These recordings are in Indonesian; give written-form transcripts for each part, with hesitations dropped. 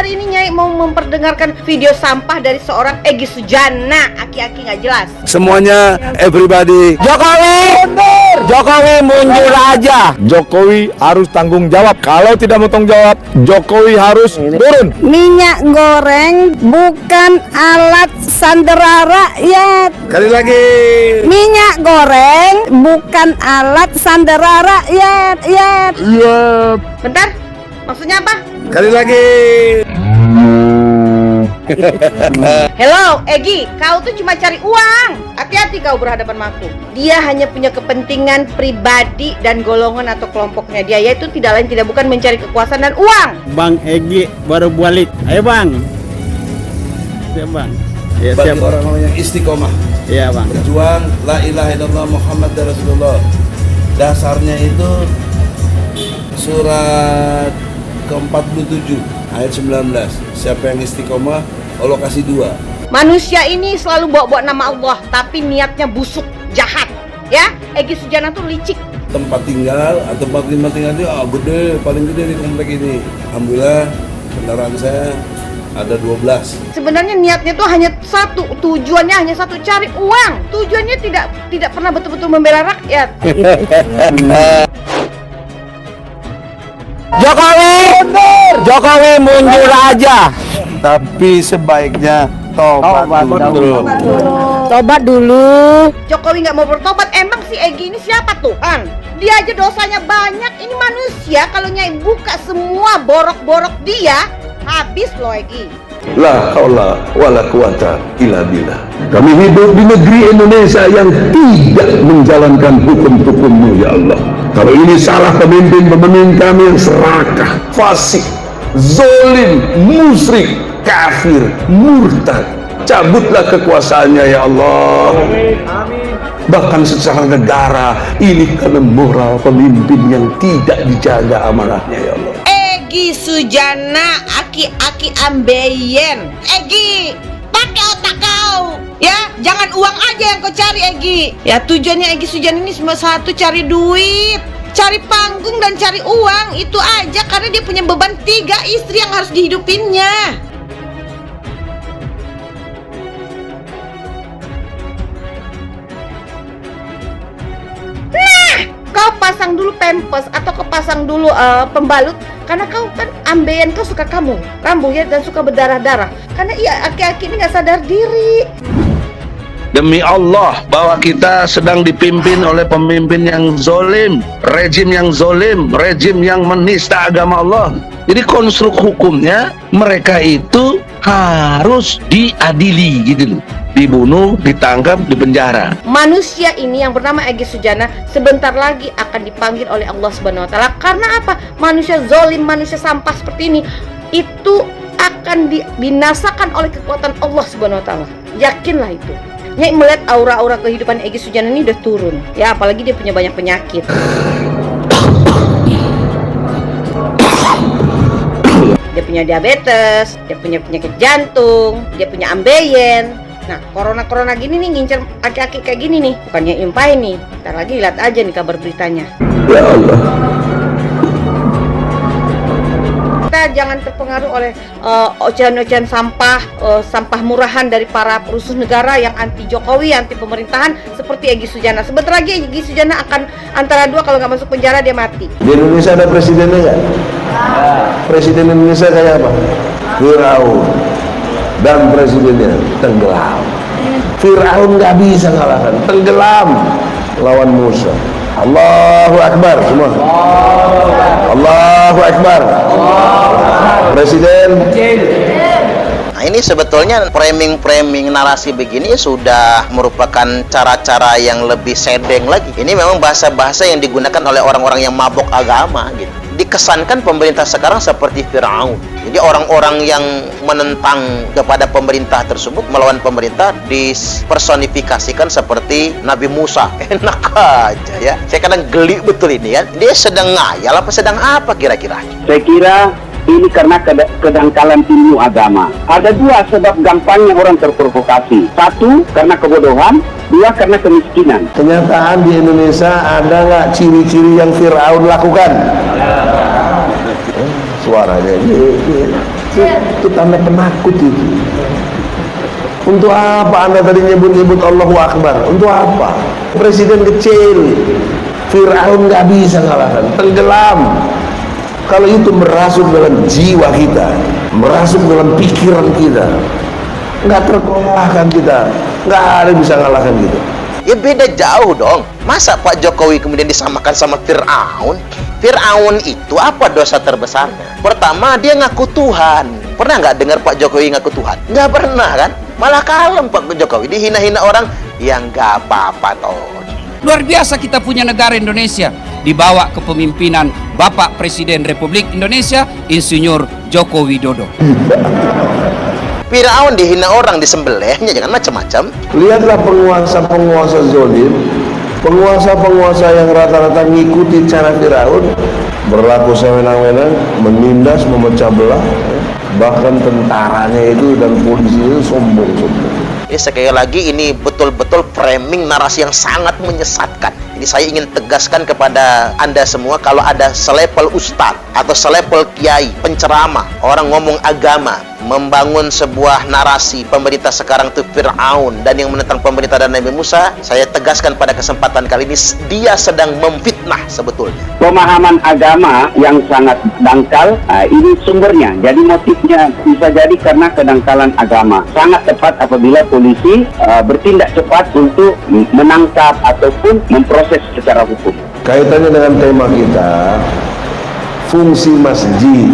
hari ini Nyai mau memperdengarkan video sampah dari seorang Egy Sujana. Aki-aki nggak jelas. Semuanya, everybody. Jokowi mundur. Jokowi mundur aja. Jokowi harus tanggung jawab. Kalau tidak mau tanggung jawab, Jokowi harus turun. Minyak goreng bukan alat sandera rakyat. Kali lagi. Minyak goreng bukan alat sandera rakyat. Iya. Bentar, maksudnya apa? Kali lagi. Hello, Egy, kau tuh cuma cari uang. Hati-hati kau berhadapan sama aku. Dia hanya punya kepentingan pribadi dan golongan atau kelompoknya dia, yaitu tidak lain tidak bukan mencari kekuasaan dan uang. Bang Egy baru balik. Ayo bang. Siap bang. Ya, Bagi siap. orang-orang yang istiqomah, Iya bang. berjuang la ilaha illallah Muhammad Rasulullah. Dasarnya itu surat ke-47 ayat 19. Siapa yang istiqomah, Allah kasih 2. Manusia ini selalu bawa-bawa nama Allah, tapi niatnya busuk, jahat. Ya, Egy Sujana tuh licik. Tempat tinggal atau tempat tinggal itu gede, paling gede di komplek ini. Alhamdulillah kendaraan saya ada 12. Sebenarnya niatnya tuh hanya satu, tujuannya hanya satu, cari uang. Tujuannya tidak pernah betul-betul membela rakyat. Jokowi mundur. Jokowi mundur aja. Tapi sebaiknya tobat dulu. Tobat dulu. Jokowi nggak mau bertobat, emang si Egy ini siapa Tuhan? Dia aja dosanya banyak, ini manusia. Kalau Nyai buka semua borok-borok dia, habis loh Egy. La haula wala quwata illa billah. Kami hidup di negeri Indonesia yang tidak menjalankan hukum-hukum-Mu ya Allah. Kalau ini salah pemimpin kami yang serakah, fasik, zolim, musyrik, kafir, murtad. Cabutlah kekuasaannya ya Allah. Bahkan secara negara ini karena moral pemimpin yang tidak dijaga amanahnya ya Allah. Egy Sujana, aki-aki ambeien. Egy, pakai otak kau. Ya, jangan uang aja yang kau cari Egy. Ya, tujuannya Egy Sujana ini cuma satu, cari duit, cari panggung dan cari uang. Itu aja, karena dia punya beban 3 istri yang harus dihidupinnya. Kau pasang dulu pampers atau kau pasang dulu pembalut, karena kau kan ambeien, kau suka kambuh ya, dan suka berdarah-darah. Karena aki-aki ini nggak sadar diri. Demi Allah bahwa kita sedang dipimpin oleh pemimpin yang zolim, rejim yang zolim, rejim yang menista agama Allah. Jadi konstruk hukumnya mereka itu harus diadili gitu loh. Dibunuh, ditangkap, dipenjara. Manusia ini yang bernama Egy Sujana sebentar lagi akan dipanggil oleh Allah Subhanahu wa taala. Karena apa? Manusia zolim, manusia sampah seperti ini itu akan dibinasakan oleh kekuatan Allah Subhanahu wa taala. Yakinlah itu. Nyai melihat aura-aura kehidupan Egy Sujana ini udah turun. Ya, apalagi dia punya banyak penyakit. Dia punya diabetes, dia punya penyakit jantung, dia punya ambeien. Nah, corona gini nih ngincer aki-aki kayak gini nih. Bukannya impai nih. Ntar lagi lihat aja nih kabar beritanya. Ya Allah. Kita jangan terpengaruh oleh ocehan-ocehan sampah, sampah murahan dari para perusuh negara yang anti Jokowi, anti pemerintahan seperti Egy Sujana. Sebentar lagi Egy Sujana akan antara 2, kalau nggak masuk penjara dia mati. Di Indonesia ada presidennya nggak? Presiden Indonesia kayak apa? Firaun. Dan presidennya tenggelam. Firaun nggak bisa ngalahkan, tenggelam lawan Musa. Allahu Akbar semua. Allahu Akbar. Presiden. Nah, ini sebetulnya framing narasi begini sudah merupakan cara-cara yang lebih sedeng lagi. Ini memang bahasa-bahasa yang digunakan oleh orang-orang yang mabok agama gitu. Dikesankan pemerintah sekarang seperti Firaun. Jadi orang-orang yang menentang kepada pemerintah tersebut, melawan pemerintah, dipersonifikasikan seperti Nabi Musa. Enak aja ya. Saya kadang geli betul ini ya. Dia sedang ngayal apa sedang apa kira-kira? Saya kira ini karena kedangkalan ilmu agama. Ada 2 sebab gampangnya orang terprovokasi. 1, karena kebodohan. 2, karena kemiskinan. Kenyataan di Indonesia ada nggak ciri-ciri yang Firaun lakukan? Suaranya Itu tanda penakut itu. Untuk apa Anda tadi nyebut-nyebut Allahu Akbar? Untuk apa? Presiden kecil, Fir'aun nggak bisa ngalahkan, tenggelam. Kalau itu merasuk dalam jiwa kita, merasuk dalam pikiran kita, nggak terkalahkan kita, nggak ada yang bisa ngalahkan kita. Ya beda jauh dong. Masa Pak Jokowi kemudian disamakan sama Fir'aun? Fir'aun itu apa dosa terbesarnya? Pertama, dia ngaku Tuhan. Pernah nggak dengar Pak Jokowi ngaku Tuhan? Nggak pernah kan? Malah kalem Pak Jokowi, dihina-hina orang yang nggak apa-apa toh. Luar biasa kita punya negara Indonesia, dibawa kepemimpinan Bapak Presiden Republik Indonesia, Insinyur Joko Widodo. Fir'aun dihina orang, disembelihnya, jangan macam-macam. Lihatlah penguasa-penguasa zolim, penguasa-penguasa yang rata-rata ngikuti cara Fir'aun, berlaku sewenang-wenang, menindas, memecah belah, bahkan tentaranya itu dan polisi itu sombong-sombong. Ini sekali lagi ini betul-betul framing narasi yang sangat menyesatkan. Ini saya ingin tegaskan kepada Anda semua, kalau ada selepel ustadz atau selepel kiai, penceramah, orang ngomong agama, membangun sebuah narasi pemerintah sekarang itu Fir'aun dan yang menentang pemerintah dan Nabi Musa, saya tegaskan pada kesempatan kali ini, dia sedang memfitnah sebetulnya. Pemahaman agama yang sangat dangkal, ini sumbernya. Jadi motifnya bisa jadi karena kedangkalan agama. Sangat tepat apabila polisi bertindak cepat untuk menangkap ataupun memproses secara hukum. Kaitannya dengan tema kita, fungsi masjid.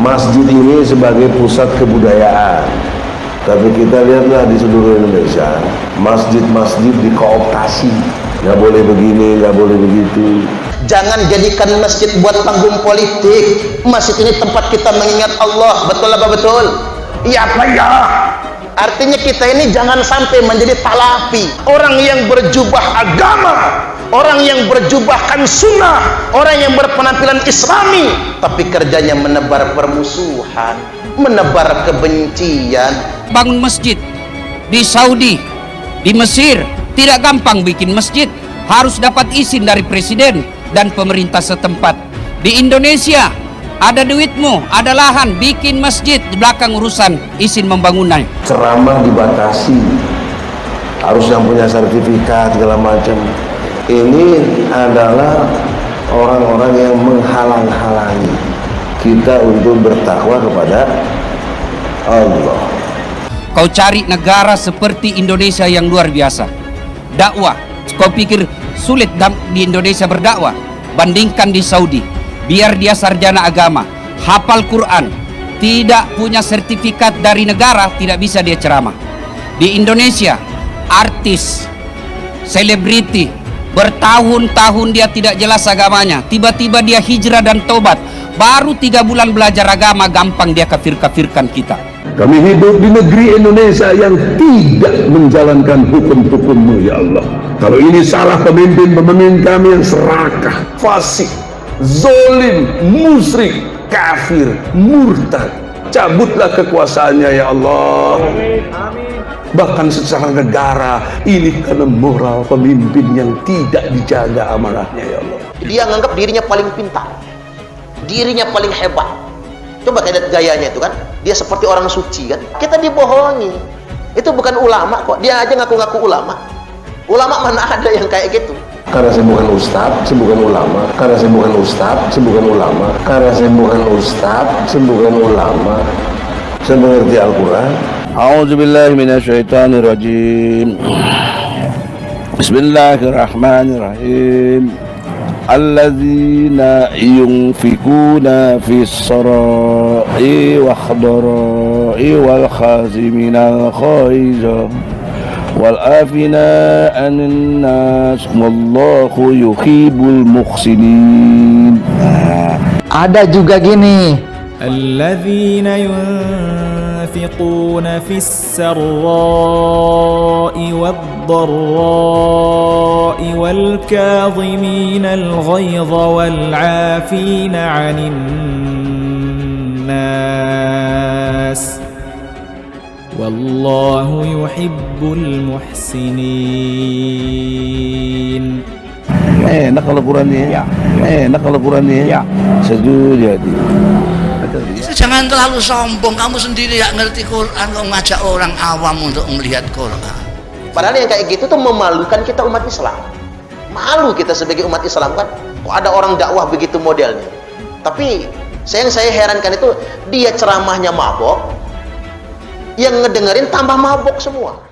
Masjid ini sebagai pusat kebudayaan. Tapi kita lihatlah di seluruh Indonesia, masjid-masjid dikooptasi. Nggak boleh begini, nggak boleh begitu. Jangan jadikan masjid buat panggung politik. Masjid ini tempat kita mengingat Allah. Betul apa betul? Iya apa ya? Artinya kita ini jangan sampai menjadi talapi. Orang yang berjubah agama, orang yang berjubahkan sunnah, orang yang berpenampilan islami, tapi kerjanya menebar permusuhan, menebar kebencian. Bangun masjid di Saudi, di Mesir, tidak gampang bikin masjid, harus dapat izin dari presiden dan pemerintah setempat. Di Indonesia ada duitmu, ada lahan, bikin masjid, di belakang urusan izin membangunnya. Ceramah dibatasi, harus yang punya sertifikat segala macam. Ini adalah orang-orang yang menghalang-halangi kita untuk bertakwa kepada Allah. Kau cari negara seperti Indonesia yang luar biasa, dakwah. Kau pikir sulit di Indonesia berdakwah? Bandingkan di Saudi. Biar dia sarjana agama, hafal Quran, tidak punya sertifikat dari negara, tidak bisa dia ceramah. Di Indonesia, artis, selebriti, bertahun-tahun dia tidak jelas agamanya, tiba-tiba dia hijrah dan tobat, baru 3 bulan belajar agama, gampang dia kafir-kafirkan kita. Kami hidup di negeri Indonesia yang tidak menjalankan hukum-hukum-Mu, ya Allah. Kalau ini salah pemimpin kami yang serakah, fasik, zolim, musyrik, kafir, murtad, cabutlah kekuasaannya, ya Allah. Bahkan secara negara, ini karena moral pemimpin yang tidak dijaga amanahnya, ya Allah. Dia menganggap dirinya paling pintar, dirinya paling hebat. Coba lihat gayanya itu kan, dia seperti orang suci kan. Kita dibohongi. Itu bukan ulama kok, dia aja ngaku-ngaku ulama. Ulama mana ada yang kayak gitu? Karena saya bukan ustadz, saya bukan ulama. Karena saya bukan ustadz, saya bukan ulama. Karena saya bukan ustadz, saya bukan ulama. Saya mengerti Al-Quran. A'udzubillahi minasyaitonirrajim. Bismillahirrahmanirrahim. Alladzina yunfikuna fis sarai wa khadarai wal khaziminal khaiza wal afina anin nas wallahu yuhibbul muhsinin. Ada juga gini, alladzina yunfiquna fis sarra'i wad-dharra'i wal kadhiminal ghaidha wal 'afina 'anil nas wallahu yuhibbul muhsinin. Enak kalau Qurannya ya. Enak kalau Qurannya ya. Setuju jadi. Jangan terlalu sombong, kamu sendiri gak ngerti Quran, kau ngajak orang awam untuk melihat Quran. Padahal yang kayak gitu tuh memalukan kita umat Islam. Malu kita sebagai umat Islam kan, kok ada orang dakwah begitu modelnya. Tapi yang saya herankan itu dia ceramahnya mabok, yang ngedengerin tambah mabok semua.